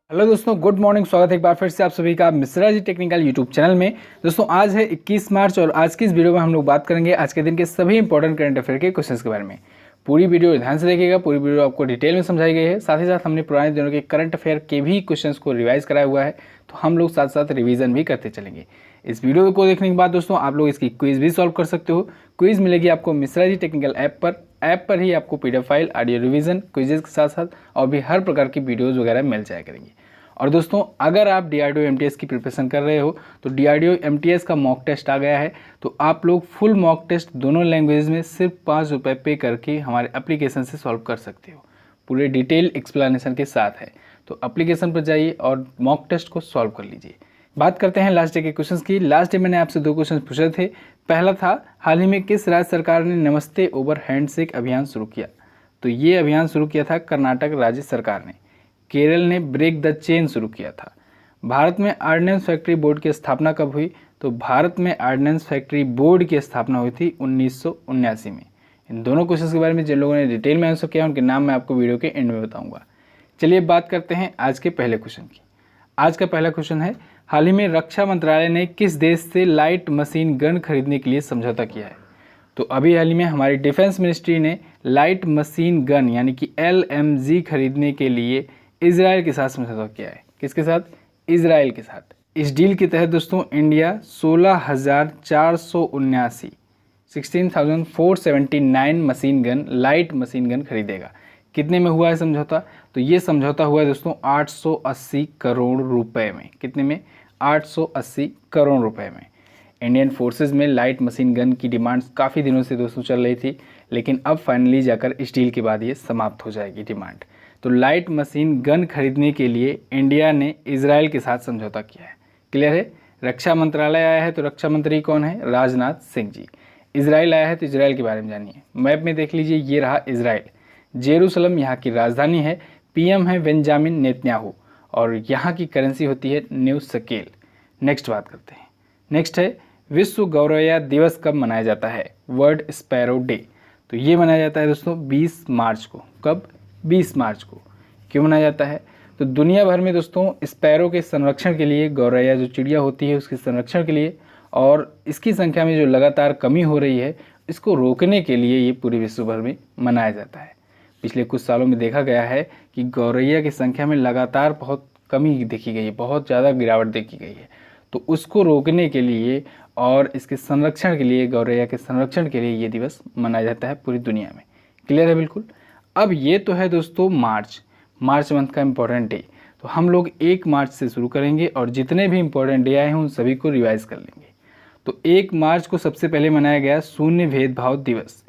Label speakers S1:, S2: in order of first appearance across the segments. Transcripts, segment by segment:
S1: Hello दोस्तों, good morning. स्वागत है एक बार फिर से आप सभी का Mishra ji technical YouTube channel में। दोस्तों आज है 21 मार्च और आज की इस वीडियो में हम लोग बात करेंगे आज के दिन के सभी इंपॉर्टेंट करंट अफेयर के क्वेश्चंस के बारे में। पूरी वीडियो ध्यान से देखिएगा, पूरी वीडियो आपको डिटेल में समझाई गई है। साथ ही साथ हमने पुराने दिनों के करंट अफेयर के भी क्वेश्चंस को रिवाइज कराया हुआ है, तो हम लोग साथ साथ रिवीजन भी करते चलेंगे। इस वीडियो को देखने के बाद दोस्तों आप लोग इसकी क्विज भी सॉल्व कर सकते हो। क्विज मिलेगी आपको मिश्रा जी टेक्निकल ऐप पर ही आपको PDF file, audio revision, quizzes के साथ साथ और भी हर प्रकार की वीडियोज़ वगैरह मिल जाया करेंगी। और दोस्तों अगर आप डीआरडीओ एमटीएस की प्रिपरेशन कर रहे हो तो डीआरडीओ एमटीएस का मॉक टेस्ट आ गया है, तो आप लोग फुल मॉक टेस्ट दोनों लैंग्वेज में सिर्फ 5 रुपये पे करके हमारे एप्लीकेशन से सॉल्व कर सकते हो। पूरे डिटेल एक्सप्लेनेशन के साथ है, तो एप्लीकेशन पर जाइए और मॉक टेस्ट को सॉल्व कर लीजिए। बात करते हैं लास्ट डे के क्वेश्चंस की। लास्ट डे मैंने आपसे 2 क्वेश्चन पूछे थे। पहला था हाल ही में किस राज्य सरकार ने नमस्ते ओवर हैंडशेक अभियान शुरू किया? तो ये अभियान शुरू किया था कर्नाटक राज्य सरकार ने। केरल ने ब्रेक द चेन शुरू किया था। भारत में ऑर्डिनेंस फैक्ट्री बोर्ड की स्थापना कब हुई? तो भारत में ऑर्डिनेंस फैक्ट्री बोर्ड की स्थापना हुई थी 1979 में। इन दोनों क्वेश्चन के बारे में जिन लोगों ने डिटेल में आंसर किया उनके नाम मैं आपको वीडियो के एंड में बताऊंगा। चलिए बात करते हैं आज के पहले क्वेश्चन की। आज का पहला क्वेश्चन है, हाल ही में रक्षा मंत्रालय ने किस देश से लाइट मशीन गन खरीदने के लिए समझौता किया है? तो अभी हाल ही में हमारी डिफेंस मिनिस्ट्री ने लाइट मशीन गन यानी कि LMG खरीदने के लिए इजराइल के साथ समझौता किया है। किसके साथ? इजराइल के साथ। इस डील के तहत दोस्तों India 16,479 machine gun, light machine gun खरीदेगा। कितने में हुआ है समझौता? तो ये समझौता हुआ है दोस्तों 880 करोड़ रुपए में। कितने में? 880 करोड़ रुपए में। इंडियन फोर्सेस में लाइट मशीन गन की डिमांड काफ़ी दिनों से दोस्तों चल रही थी, लेकिन अब फाइनली जाकर इस डील के बाद ये समाप्त हो जाएगी डिमांड। तो लाइट मशीन गन खरीदने के लिए इंडिया ने इजराइल के साथ समझौता किया है। क्लियर है? रक्षा मंत्रालय आया है तो रक्षा मंत्री कौन है? राजनाथ सिंह जी। इजराइल आया है तो इजराइल के बारे में जानिए। मैप में देख लीजिए, ये रहा इजराइल। जेरूसलम यहाँ की राजधानी है। PM है बेंजामिन नेतन्याहू और यहाँ की करेंसी होती है न्यू शकेल। नेक्स्ट बात करते हैं। नेक्स्ट है, विश्व गौरैया दिवस कब मनाया जाता है? World sparrow day. तो ये मनाया जाता है दोस्तों 20 मार्च को। कब? 20 मार्च को। क्यों मनाया जाता है? तो दुनिया भर में दोस्तों स्पैरो के संरक्षण के लिए, गौरैया जो चिड़िया होती है उसके संरक्षण के लिए और इसकी संख्या में जो लगातार कमी हो रही है इसको रोकने के लिए ये पूरे विश्व भर में मनाया जाता है। पिछले कुछ सालों में देखा गया है कि गौरैया की संख्या में लगातार बहुत कमी देखी गई है, बहुत ज़्यादा गिरावट देखी गई है। तो उसको रोकने के लिए और इसके संरक्षण के लिए, गौरैया के संरक्षण के लिए ये दिवस मनाया जाता है पूरी दुनिया में। क्लियर है? बिल्कुल। अब ये तो है दोस्तों मार्च मंथ का इम्पोर्टेंट डे। तो हम लोग 1 मार्च से शुरू करेंगे और जितने भी इम्पोर्टेंट डे आए हैं उन सभी को रिवाइज कर लेंगे। तो 1 मार्च को सबसे पहले मनाया गया शून्य भेदभाव दिवस।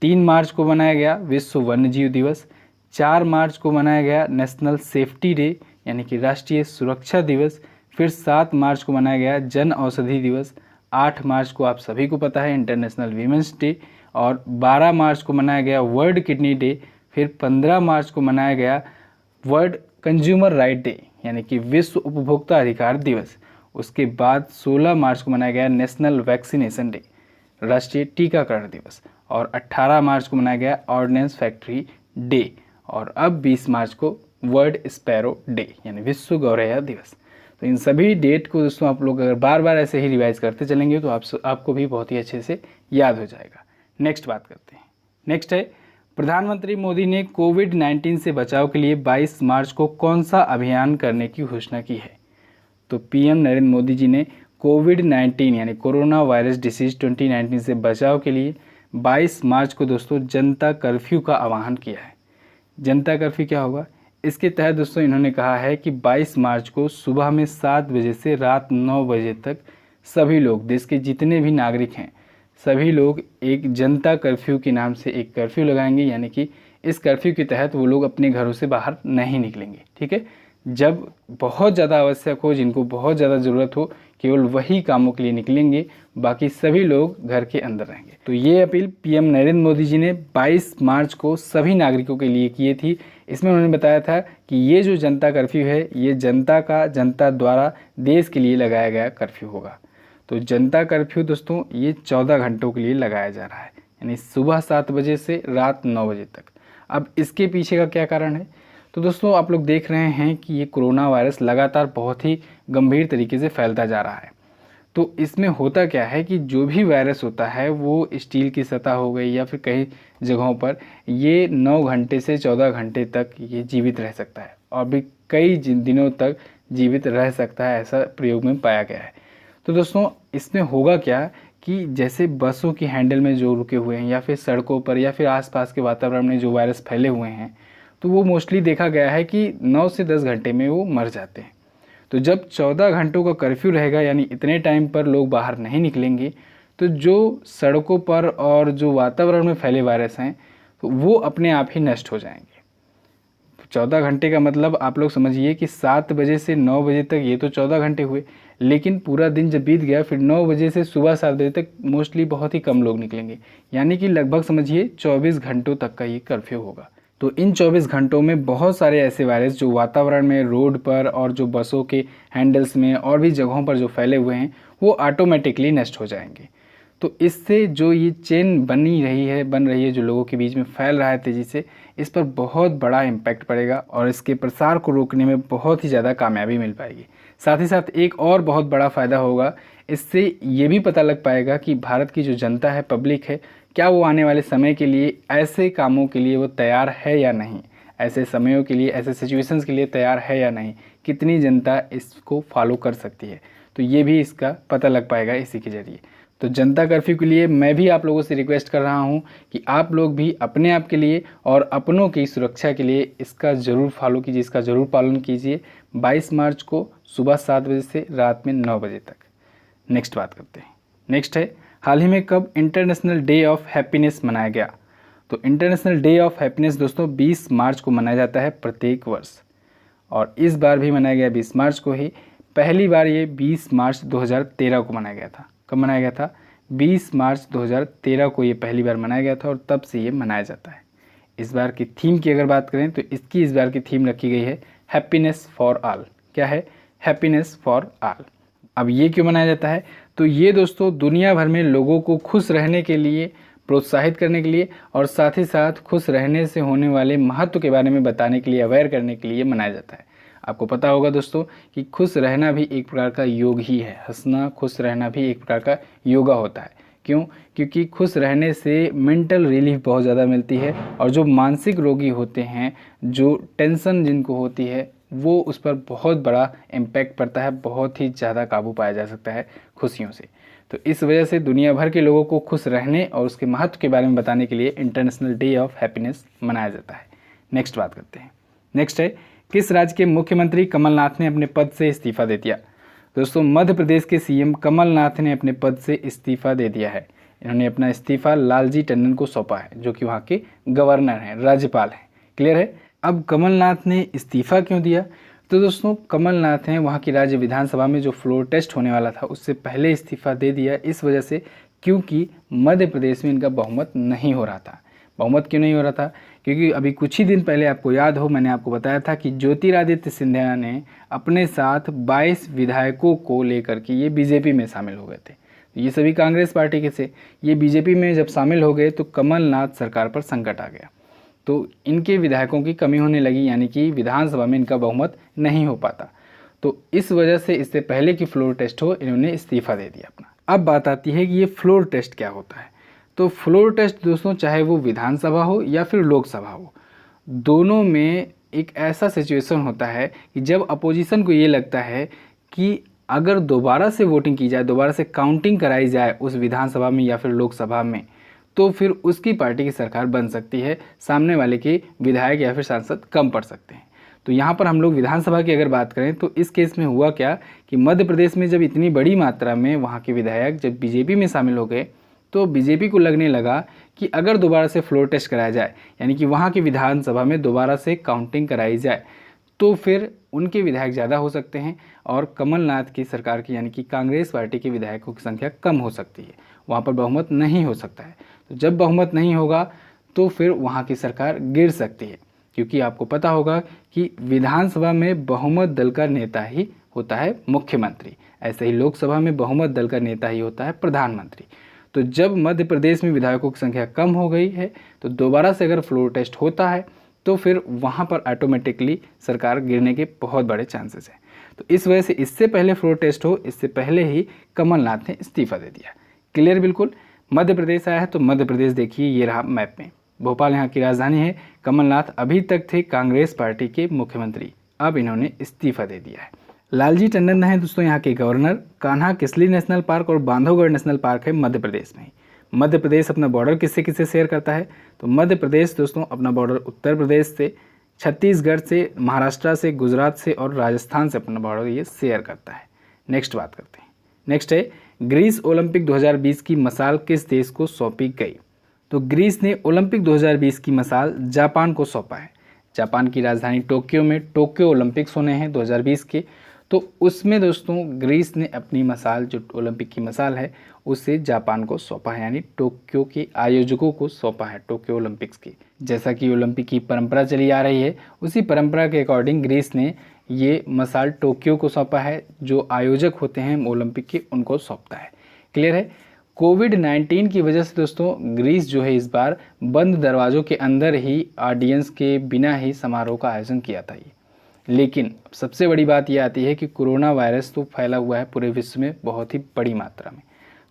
S1: 3 मार्च को मनाया गया विश्व वन्यजीव दिवस। 4 मार्च को मनाया गया नेशनल सेफ्टी डे यानी कि राष्ट्रीय सुरक्षा दिवस। फिर 7 मार्च को मनाया गया जन औषधि दिवस। 8 मार्च को आप सभी को पता है इंटरनेशनल वीमेंस डे और 12 मार्च को मनाया गया वर्ल्ड किडनी डे। फिर 15 मार्च को मनाया गया वर्ल्ड कंज्यूमर राइट डे यानी कि विश्व उपभोक्ता अधिकार दिवस। उसके बाद 16 मार्च को मनाया गया नेशनल वैक्सीनेशन डे, राष्ट्रीय टीकाकरण दिवस। और 18 मार्च को मनाया गया ऑर्डिनेंस फैक्ट्री डे। और अब 20 मार्च को वर्ल्ड स्पैरो डे यानी विश्व गौरैया दिवस। तो इन सभी डेट को दोस्तों आप लोग अगर बार बार ऐसे ही रिवाइज करते चलेंगे तो आपको भी बहुत ही अच्छे से याद हो जाएगा। नेक्स्ट बात करते हैं। नेक्स्ट है, प्रधानमंत्री मोदी ने कोविड-19 से बचाव के लिए 22 मार्च को कौन सा अभियान करने की घोषणा की है? तो PM नरेंद्र मोदी जी ने कोविड-19 यानी कोरोना वायरस डिसीज 2019 से बचाव के लिए 22 मार्च को दोस्तों जनता कर्फ्यू का आह्वान किया है। जनता कर्फ्यू क्या होगा? इसके तहत दोस्तों इन्होंने कहा है कि 22 मार्च को सुबह में 7 बजे से रात 9 बजे तक सभी लोग, देश के जितने भी नागरिक हैं सभी लोग एक जनता कर्फ्यू के नाम से एक कर्फ्यू लगाएंगे। यानी कि इस कर्फ्यू के तहत वो लोग अपने घरों से बाहर नहीं निकलेंगे। ठीक है? जब बहुत ज़्यादा आवश्यक हो, जिनको बहुत ज़्यादा ज़रूरत हो, केवल वही कामों के लिए निकलेंगे, बाकी सभी लोग घर के अंदर रहेंगे। तो ये अपील PM नरेंद्र मोदी जी ने 22 मार्च को सभी नागरिकों के लिए की थी। इसमें उन्होंने बताया था कि ये जो जनता कर्फ्यू है ये जनता द्वारा देश के लिए लगाया गया कर्फ्यू होगा। तो जनता कर्फ्यू दोस्तों ये 14 घंटों के लिए लगाया जा रहा है, यानी सुबह 7 बजे से रात 9 बजे तक। अब इसके पीछे का क्या कारण है? तो दोस्तों आप लोग देख रहे हैं कि ये कोरोना वायरस लगातार बहुत ही गंभीर तरीके से फैलता जा रहा है। तो इसमें होता क्या है कि जो भी वायरस होता है वो स्टील की सतह हो गई या फिर कई जगहों पर ये 9 घंटे से 14 घंटे तक ये जीवित रह सकता है और भी कई दिनों तक जीवित रह सकता है, ऐसा प्रयोग में पाया गया है। तो दोस्तों इसमें होगा क्या कि जैसे बसों की हैंडल में जो रुके हुए हैं या फिर सड़कों पर या फिर आसपास के वातावरण में जो वायरस फैले हुए हैं, तो वो मोस्टली देखा गया है कि 9 से 10 घंटे में वो मर जाते हैं। तो जब 14 घंटों का कर्फ्यू रहेगा, यानी इतने टाइम पर लोग बाहर नहीं निकलेंगे, तो जो सड़कों पर और जो वातावरण में फैले वायरस हैं तो वो अपने आप ही नष्ट हो जाएंगे। 14 घंटे का मतलब आप लोग समझिए कि 7 बजे से 9 बजे तक ये तो 14 घंटे हुए, लेकिन पूरा दिन जब बीत गया फिर 9 बजे से सुबह 7 बजे तक मोस्टली बहुत ही कम लोग निकलेंगे, यानी कि लगभग समझिए 24 घंटों तक का ये कर्फ्यू होगा। तो इन 24 घंटों में बहुत सारे ऐसे वायरस जो वातावरण में, रोड पर और जो बसों के हैंडल्स में और भी जगहों पर जो फैले हुए हैं वो ऑटोमेटिकली नष्ट हो जाएंगे। तो इससे जो ये चेन बन रही है जो लोगों के बीच में फैल रहा है तेज़ी से, इस पर बहुत बड़ा इम्पैक्ट पड़ेगा और इसके प्रसार को रोकने में बहुत ही ज़्यादा कामयाबी मिल पाएगी। साथ ही साथ एक और बहुत बड़ा फ़ायदा होगा, इससे ये भी पता लग पाएगा कि भारत की जो जनता है, पब्लिक है, क्या वो आने वाले समय के लिए ऐसे कामों के लिए वो तैयार है या नहीं, ऐसे समयों के लिए, ऐसे सिचुएशंस के लिए तैयार है या नहीं, कितनी जनता इसको फॉलो कर सकती है। तो ये भी इसका पता लग पाएगा इसी के ज़रिए। तो जनता कर्फ्यू के लिए मैं भी आप लोगों से रिक्वेस्ट कर रहा हूँ कि आप लोग भी अपने आप के लिए और अपनों की सुरक्षा के लिए इसका ज़रूर फॉलो कीजिए, इसका ज़रूर पालन कीजिए। 22 मार्च को सुबह 7 बजे से रात में 9 बजे तक। नेक्स्ट बात करते हैं। नेक्स्ट है, हाल ही में कब इंटरनेशनल डे ऑफ हैप्पीनेस मनाया गया? तो इंटरनेशनल डे ऑफ हैप्पीनेस दोस्तों 20 मार्च को मनाया जाता है प्रत्येक वर्ष, और इस बार भी मनाया गया 20 मार्च को ही। पहली बार ये 20 मार्च 2013 को मनाया गया था। कब मनाया गया था? 20 मार्च 2013 को ये पहली बार मनाया गया था और तब से ये मनाया जाता है। इस बार की थीम की अगर बात करें तो इसकी इस बार की थीम रखी गई है हैप्पीनेस फॉर ऑल। क्या है? Happiness for all. अब ये क्यों मनाया जाता है? तो ये दोस्तों दुनिया भर में लोगों को खुश रहने के लिए प्रोत्साहित करने के लिए और साथ ही साथ खुश रहने से होने वाले महत्व के बारे में बताने के लिए, अवेयर करने के लिए मनाया जाता है। आपको पता होगा दोस्तों कि खुश रहना भी एक प्रकार का योग ही है। हंसना, खुश रहना भी एक प्रकार का योगा होता है। क्यों? क्योंकि खुश रहने से मेंटल रिलीफ बहुत ज़्यादा मिलती है और जो मानसिक रोगी होते हैं, जो टेंशन जिनको होती है, वो उस पर बहुत बड़ा इम्पैक्ट पड़ता है, बहुत ही ज़्यादा काबू पाया जा सकता है खुशियों से। तो इस वजह से दुनिया भर के लोगों को खुश रहने और उसके महत्व के बारे में बताने के लिए इंटरनेशनल डे ऑफ हैप्पीनेस मनाया जाता है। नेक्स्ट बात करते हैं। नेक्स्ट है, किस राज्य के मुख्यमंत्री कमलनाथ ने अपने पद से इस्तीफा दे दिया? दोस्तों मध्य प्रदेश के सीएम कमलनाथ ने अपने पद से इस्तीफा दे दिया है। इन्होंने अपना इस्तीफा लालजी टंडन को सौंपा है, जो कि वहाँ के गवर्नर हैं, राज्यपाल हैं। क्लियर है? अब कमलनाथ ने इस्तीफा क्यों दिया? तो दोस्तों कमलनाथ हैं वहाँ की राज्य विधानसभा में जो फ्लोर टेस्ट होने वाला था उससे पहले इस्तीफा दे दिया, इस वजह से क्योंकि मध्य प्रदेश में इनका बहुमत नहीं हो रहा था। बहुमत क्यों नहीं हो रहा था? क्योंकि अभी कुछ ही दिन पहले आपको याद हो, मैंने आपको बताया था कि ज्योतिरादित्य सिंधिया ने अपने साथ 22 विधायकों को लेकर के ये बीजेपी में शामिल हो गए थे। ये सभी कांग्रेस पार्टी के थे। ये बीजेपी में जब शामिल हो गए तो कमलनाथ सरकार पर संकट आ गया, तो इनके विधायकों की कमी होने लगी, यानी कि विधानसभा में इनका बहुमत नहीं हो पाता। तो इस वजह से इससे पहले कि फ्लोर टेस्ट हो, इन्होंने इस्तीफा दे दिया अपना। अब बात आती है कि ये फ्लोर टेस्ट क्या होता है। तो फ्लोर टेस्ट दोस्तों चाहे वो विधानसभा हो या फिर लोकसभा हो, दोनों में एक ऐसा सिचुएशन होता है कि जब अपोजिशन को ये लगता है कि अगर दोबारा से वोटिंग की जाए, दोबारा से काउंटिंग कराई जाए उस विधानसभा में या फिर लोकसभा में, तो फिर उसकी पार्टी की सरकार बन सकती है, सामने वाले के विधायक या फिर सांसद कम पड़ सकते हैं। तो यहाँ पर हम लोग विधानसभा की अगर बात करें तो इस केस में हुआ क्या कि मध्य प्रदेश में जब इतनी बड़ी मात्रा में वहाँ के विधायक जब बीजेपी में शामिल हो गए, तो बीजेपी को लगने लगा कि अगर दोबारा से फ्लोर टेस्ट कराया जाए, यानी कि वहाँ की विधानसभा में दोबारा से काउंटिंग कराई जाए, तो फिर उनके विधायक ज़्यादा हो सकते हैं और कमलनाथ की सरकार की, यानी कि कांग्रेस पार्टी के विधायकों की संख्या कम हो सकती है, वहाँ पर बहुमत नहीं हो सकता है। तो जब बहुमत नहीं होगा तो फिर वहाँ की सरकार गिर सकती है, क्योंकि आपको पता होगा कि विधानसभा में बहुमत दल का नेता ही होता है मुख्यमंत्री, ऐसे ही लोकसभा में बहुमत दल का नेता ही होता है प्रधानमंत्री। तो जब मध्य प्रदेश में विधायकों की संख्या कम हो गई है तो दोबारा से अगर फ्लोर टेस्ट होता है तो फिर वहाँ पर ऑटोमेटिकली सरकार गिरने के बहुत बड़े चांसेस हैं। तो इस वजह से इससे पहले फ्लोर टेस्ट हो, इससे पहले ही कमलनाथ ने इस्तीफा दे दिया। क्लियर बिल्कुल। मध्य प्रदेश आया है तो मध्य प्रदेश देखिए, ये रहा मैप में। भोपाल यहाँ की राजधानी है। कमलनाथ अभी तक थे कांग्रेस पार्टी के मुख्यमंत्री, अब इन्होंने इस्तीफा दे दिया है। लालजी टंडन है दोस्तों यहाँ के governor. Kanha Kisli national park और बांधवगढ़ नेशनल पार्क है मध्य प्रदेश में। मध्य प्रदेश अपना बॉर्डर किससे किससे शेयर करता है, तो मध्य प्रदेश दोस्तों अपना बॉर्डर उत्तर प्रदेश से, छत्तीसगढ़ से, महाराष्ट्र से, गुजरात से और राजस्थान से अपना बॉर्डर ये शेयर करता है। नेक्स्ट बात करते हैं। नेक्स्ट है ग्रीस ओलंपिक 2020 की मसाल किस देश को सौंपी गई, तो ग्रीस ने ओलंपिक 2020 की मसाल जापान को सौंपा है। जापान की राजधानी टोक्यो में टोक्यो ओलंपिक्स होने हैं 2020 के, तो उसमें दोस्तों ग्रीस ने अपनी मसाल, जो ओलंपिक की मसाल है, उसे जापान को सौंपा है, यानी टोक्यो के आयोजकों को सौंपा है टोक्यो ओलंपिक्स की। जैसा कि ओलंपिक की परंपरा चली आ रही है, उसी परंपरा के अकॉर्डिंग ग्रीस ने ये मसाल टोक्यो को सौंपा है। जो आयोजक होते हैं ओलंपिक के, उनको सौंपता है। क्लियर है। कोविड-19 की वजह से दोस्तों ग्रीस जो है इस बार बंद दरवाज़ों के अंदर ही, ऑडियंस के बिना ही समारोह का आयोजन किया था ये। लेकिन सबसे बड़ी बात यह आती है कि कोरोना वायरस तो फैला हुआ है पूरे विश्व में बहुत ही बड़ी मात्रा में,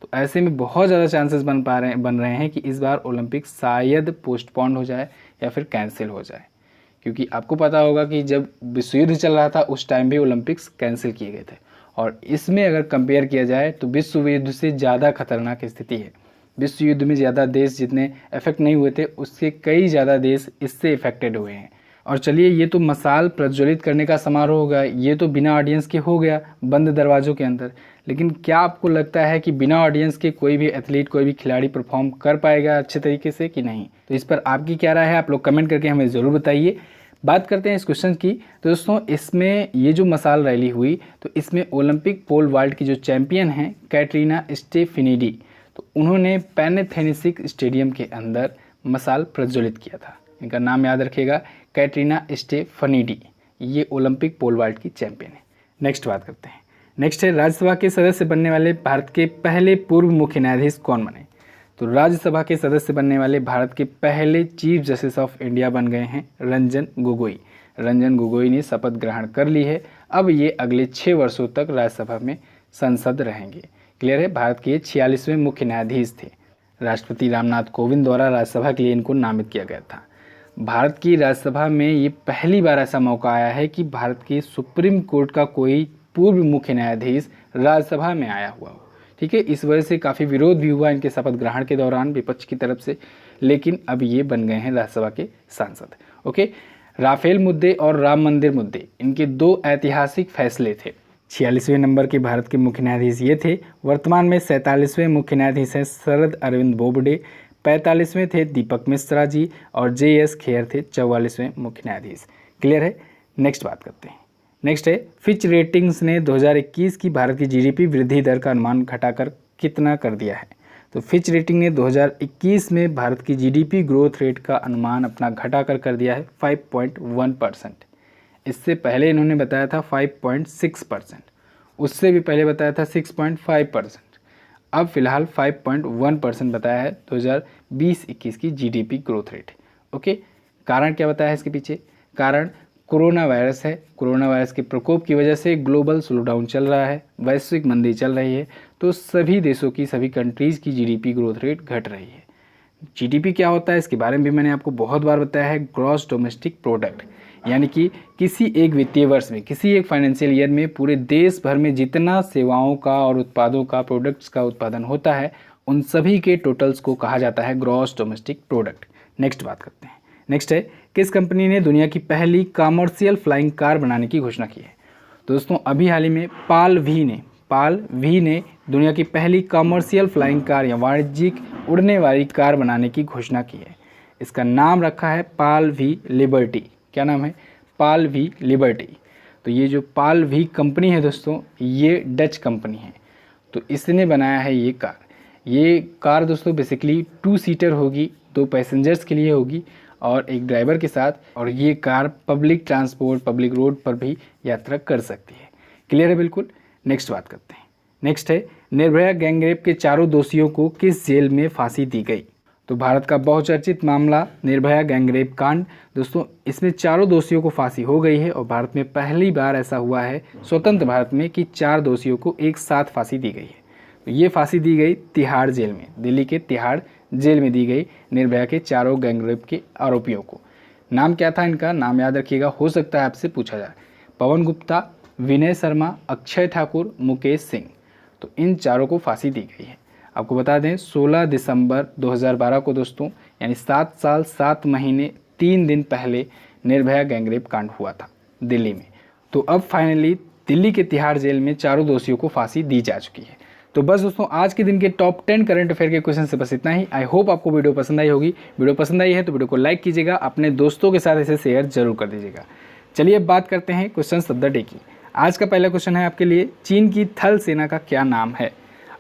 S1: तो ऐसे में बहुत ज़्यादा चांसेस बन रहे हैं कि इस बार ओलंपिक शायद पोस्टपोन्ड हो जाए या फिर कैंसिल हो जाए। क्योंकि आपको पता होगा कि जब विश्व युद्ध चल रहा था उस टाइम भी ओलंपिक्स कैंसिल किए गए थे, और इसमें अगर कंपेयर किया जाए तो विश्व युद्ध से ज़्यादा खतरनाक स्थिति है। विश्व युद्ध में ज़्यादा देश जितने इफेक्ट नहीं हुए थे, उससे कई ज़्यादा देश इससे इफेक्टेड हुए हैं। और चलिए, ये तो मसाल प्रज्वलित करने का समारोह होगा, ये तो बिना ऑडियंस के हो गया बंद दरवाज़ों के अंदर। लेकिन क्या आपको लगता है कि बिना ऑडियंस के कोई भी एथलीट, कोई भी खिलाड़ी परफॉर्म कर पाएगा अच्छे तरीके से कि नहीं? तो इस पर आपकी क्या राय है, आप लोग कमेंट करके हमें ज़रूर बताइए। बात करते हैं इस क्वेश्चन की, तो दोस्तों इसमें ये जो मसाल रैली हुई, तो इसमें ओलंपिक पोल वाल्ट की जो चैंपियन हैं कैटरीना स्टेफिनिडी, तो उन्होंने पैनाथेनिसिक स्टेडियम के अंदर मसाल प्रज्वलित किया था। इनका नाम याद रखिएगा, कैटरीना स्टेफनिडी, ये ओलंपिक पोल वाल्ट की चैंपियन है। नेक्स्ट बात करते हैं। नेक्स्ट है राज्यसभा के सदस्य बनने वाले भारत के पहले पूर्व मुख्य न्यायाधीश कौन बने, तो राज्यसभा के सदस्य बनने वाले भारत के पहले चीफ जस्टिस ऑफ इंडिया बन गए हैं रंजन गोगोई। रंजन गोगोई ने शपथ ग्रहण कर ली है। अब ये अगले 6 वर्षों तक राज्यसभा में सांसद रहेंगे। क्लियर है। भारत के 46वें मुख्य न्यायाधीश थे। राष्ट्रपति रामनाथ कोविंद द्वारा राज्यसभा के लिए इनको नामित किया गया था। भारत की राज्यसभा में ये पहली बार ऐसा मौका आया है कि भारत के सुप्रीम कोर्ट का कोई पूर्व मुख्य न्यायाधीश राज्यसभा में आया हुआ हो। ठीक है, इस वजह से काफ़ी विरोध भी हुआ इनके शपथ ग्रहण के दौरान विपक्ष की तरफ से, लेकिन अब ये बन गए हैं राज्यसभा के सांसद। ओके, राफेल मुद्दे और राम मंदिर मुद्दे, इनके 2 ऐतिहासिक फैसले थे। 46वें नंबर के भारत के मुख्य न्यायाधीश ये थे। वर्तमान में 47वें मुख्य न्यायाधीश हैं शरद अरविंद बोबडे, 45वें थे दीपक मिश्रा जी, और JS खेर थे 44वें मुख्य न्यायाधीश। क्लियर है। नेक्स्ट बात करते हैं। नेक्स्ट है फिच रेटिंग्स ने 2021 की भारत की GDP वृद्धि दर का अनुमान घटाकर कितना कर दिया है, तो फिच रेटिंग ने 2021 में भारत की GDP ग्रोथ रेट का अनुमान अपना घटाकर कर दिया है 5.1%। इससे पहले इन्होंने बताया था 5.6%, उससे भी पहले बताया था 6.5%, अब फिलहाल 5.1% बताया है 2020-21 की GDP ग्रोथ रेट। ओके, कारण क्या बताया है इसके पीछे? कारण कोरोना वायरस है। कोरोना वायरस के प्रकोप की वजह से ग्लोबल स्लोडाउन चल रहा है, वैश्विक मंदी चल रही है, तो सभी देशों की, सभी कंट्रीज़ की GDP ग्रोथ रेट घट रही है। GDP क्या होता है इसके बारे में भी मैंने आपको बहुत बार बताया है। ग्रॉस डोमेस्टिक प्रोडक्ट, यानी कि किसी एक वित्तीय वर्ष में, किसी एक फाइनेंशियल ईयर में पूरे देश भर में जितना सेवाओं का और उत्पादों का, प्रोडक्ट्स का उत्पादन होता है, उन सभी के टोटल्स को कहा जाता है ग्रॉस डोमेस्टिक प्रोडक्ट। नेक्स्ट बात करते हैं। नेक्स्ट है किस कंपनी ने दुनिया की पहली कमर्शियल फ्लाइंग कार बनाने की घोषणा की है? दोस्तों अभी हाल ही में पाल वी ने दुनिया की पहली कमर्शियल फ्लाइंग कार या वाणिज्यिक उड़ने वाली कार बनाने की घोषणा की है। इसका नाम रखा है पाल वी लिबर्टी। क्या नाम है? पाल वी लिबर्टी। तो ये जो पाल वी कंपनी है दोस्तों, ये डच कंपनी है, तो इसने बनाया है ये कार। ये कार दोस्तों बेसिकली 2 सीटर होगी, 2 पैसेंजर्स के लिए होगी और एक ड्राइवर के साथ, और ये car public transport, public road पर भी यात्रा कर सकती है। क्लियर है बिल्कुल। नेक्स्ट बात करते हैं। नेक्स्ट है निर्भया गैंगरेप के 4 दोषियों को किस जेल में फांसी दी गई? तो भारत का बहुचर्चित मामला निर्भया गैंगरेप कांड दोस्तों, इसमें चारों दोषियों को फांसी हो गई है और भारत में पहली बार ऐसा हुआ है स्वतंत्र भारत में कि 4 दोषियों को एक साथ फांसी दी गई है। तो ये फांसी दी गई तिहाड़ जेल में, दिल्ली के तिहाड़ जेल में दी गई निर्भया के चारों गैंगरेप के आरोपियों को। नाम क्या था इनका, नाम याद रखिएगा, हो सकता है आपसे पूछा जाए। पवन गुप्ता, विनय शर्मा, अक्षय ठाकुर, मुकेश सिंह। तो इन चारों को फांसी दी गई है। आपको बता दें 16 दिसंबर 2012 को दोस्तों, यानी 7 साल 7 महीने 3 दिन पहले निर्भया गैंगरेप कांड हुआ था दिल्ली में। तो अब फाइनली दिल्ली के तिहाड़ जेल में चारों दोषियों को फांसी दी जा चुकी है। तो बस दोस्तों आज के दिन के टॉप 10 करंट अफेयर के क्वेश्चन से बस इतना ही। आई होप आपको वीडियो पसंद आई होगी। वीडियो पसंद आई है तो वीडियो को लाइक कीजिएगा, अपने दोस्तों के साथ इसे शेयर जरूर कर दीजिएगा। चलिए अब बात करते हैं क्वेश्चन ऑफ द डे की। आज का पहला क्वेश्चन है आपके लिए, चीन की थल सेना का क्या नाम है।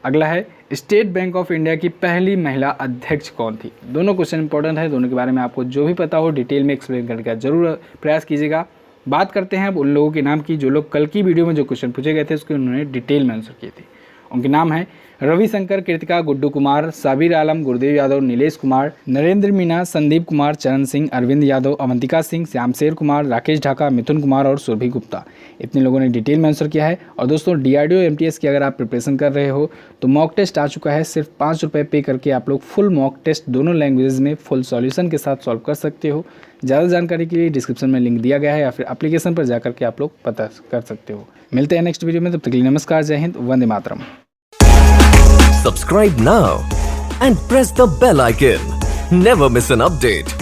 S1: अगला है, स्टेट बैंक ऑफ इंडिया की पहली महिला अध्यक्ष कौन थी। दोनों क्वेश्चन इंपॉर्टेंट है, दोनों के बारे में आपको जो भी पता हो डिटेल में एक्सप्लेन करने का जरूर प्रयास कीजिएगा। बात करते हैं अब उन लोगों के नाम की जो लोग कल की वीडियो में जो क्वेश्चन पूछे गए थे उसके उन्होंने डिटेल में आंसर किए थे। उनके नाम है रविशंकर, कृतिका, गुड्डू कुमार, साबिर आलम, गुरुदेव यादव, नीलेश कुमार, नरेंद्र मीना, संदीप कुमार, चरण सिंह, अरविंद यादव, अवंतिका सिंह, श्यामशेर कुमार, राकेश ढाका, मिथुन कुमार और सुरभि गुप्ता। इतने लोगों ने डिटेल में आंसर किया है। और दोस्तों DRDO MTS की अगर आप प्रिपरेशन कर रहे हो तो मॉक टेस्ट आ चुका है। सिर्फ 5 रुपये पे करके आप लोग फुल मॉक टेस्ट दोनों लैंग्वेजेस में फुल सॉल्यूशन के साथ सॉल्व कर सकते हो। ज़्यादा जानकारी के लिए डिस्क्रिप्शन में लिंक दिया गया है या फिर एप्लीकेशन पर जाकर के आप लोग पता कर सकते हो। मिलते हैं नेक्स्ट वीडियो में, तब तक के लिए नमस्कार, जय Hind, Vande Mataram.
S2: Subscribe now and press the bell icon. Never miss an update.